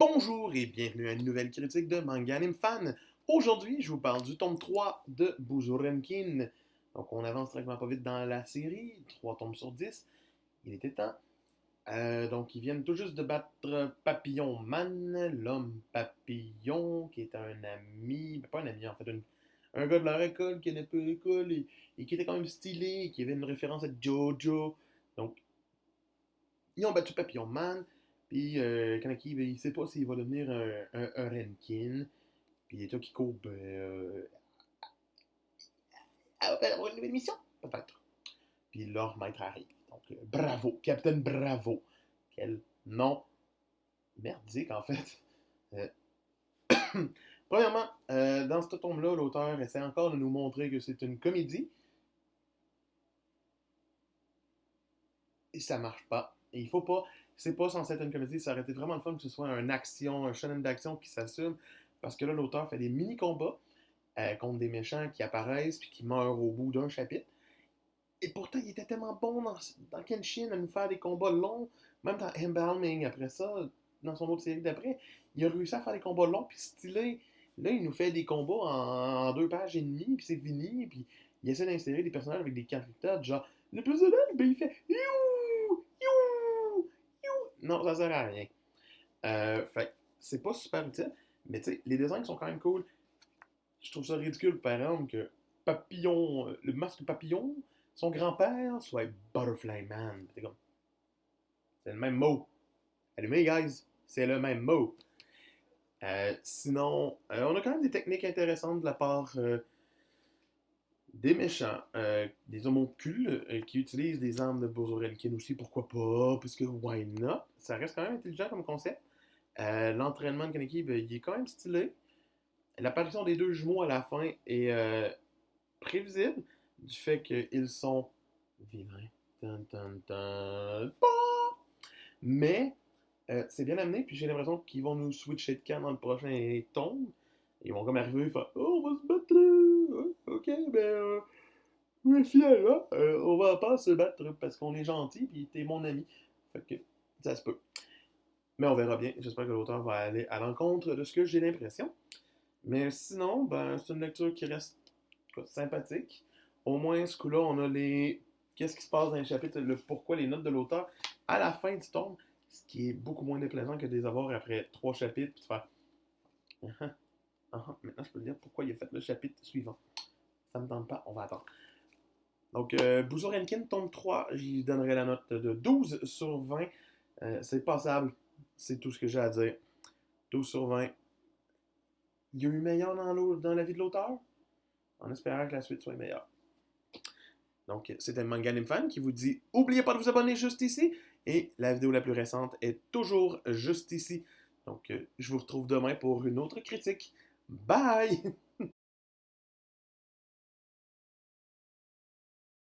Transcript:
Bonjour et bienvenue à une nouvelle critique de Manga Anime Fan. Aujourd'hui, je vous parle du tome 3 de Buzorenkin. Donc, on avance tranquillement pas vite dans la série, 3 tomes sur 10. Il était temps. Donc, ils viennent tout juste de battre Papillon Man, l'homme papillon, qui est un ami, ben, pas un ami en fait, un gars de leur école qui n'est pas l'école et qui était quand même stylé, qui avait une référence à Jojo. Donc, ils ont battu Papillon Man. Puis Kaneki, ben, il sait pas s'il va devenir un Renkin. Puis il est là qui court pour une nouvelle mission, peut-être. Puis leur maître arrive. Donc bravo, Capitaine Bravo. Quel nom merdique en fait. Euh, Premièrement, dans ce tome-là, l'auteur essaie encore de nous montrer que c'est une comédie. Et ça marche pas. Et il faut pas. C'est pas censé être une comédie, ça aurait été vraiment le fun que ce soit un action, un shonen d'action qui s'assume. Parce que là, l'auteur fait des mini-combats contre des méchants qui apparaissent puis qui meurent au bout d'un chapitre. Et pourtant, il était tellement bon dans Kenshin à nous faire des combats longs, même dans Embalming après ça, dans son autre série d'après. Il a réussi à faire des combats longs puis stylés. Là, il nous fait des combats en 2 pages et demie, puis c'est fini, puis il essaie d'insérer des personnages avec des caractères, genre, le personnage, ben il fait You! You! You! Non, ça sert à rien. Fait c'est pas super utile, mais tu sais, les designs sont quand même cool. Je trouve ça ridicule, par exemple, que Papillon, le masque papillon, son grand-père soit Butterfly Man. C'est comme, c'est le même mot. Allumez, guys, c'est le même mot. Sinon, on a quand même des techniques intéressantes de la part des méchants, des homoncules qui utilisent des armes de Bozorenkin aussi, pourquoi pas, parce que why not? Ça reste quand même intelligent comme concept. L'entraînement de Kaneki, ben, il est quand même stylé. L'apparition des deux jumeaux à la fin est prévisible du fait qu'ils sont vilains. Dun, dun, dun. Mais c'est bien amené, puis j'ai l'impression qu'ils vont nous switcher de camp dans le prochain tome. Ils vont comme arriver et faire Oh, on va se battre ok, ben, finalement, on va pas se battre parce qu'on est gentil, puis t'es mon ami. Fait que ça se peut. Mais on verra bien. J'espère que l'auteur va aller à l'encontre de ce que j'ai l'impression. Mais sinon, ben, c'est une lecture qui reste quoi, sympathique. Au moins, ce coup-là, on a les. Qu'est-ce qui se passe dans les chapitres, le pourquoi, les notes de l'auteur à la fin du tome, ce qui est beaucoup moins déplaisant que de les avoir après 3 chapitres, puis de faire maintenant je peux te dire pourquoi il a fait le chapitre suivant. Ça me tente pas, on va attendre. Donc, Buzorenkin, tome 3, j'y donnerai la note de 12 sur 20. C'est passable, c'est tout ce que j'ai à dire. 12 sur 20. Il y a eu meilleur dans la vie de l'auteur, en espérant que la suite soit meilleure. Donc, c'était Manga Anime Fan qui vous dit oubliez pas de vous abonner juste ici. Et la vidéo la plus récente est toujours juste ici. Donc, je vous retrouve demain pour une autre critique. Bye!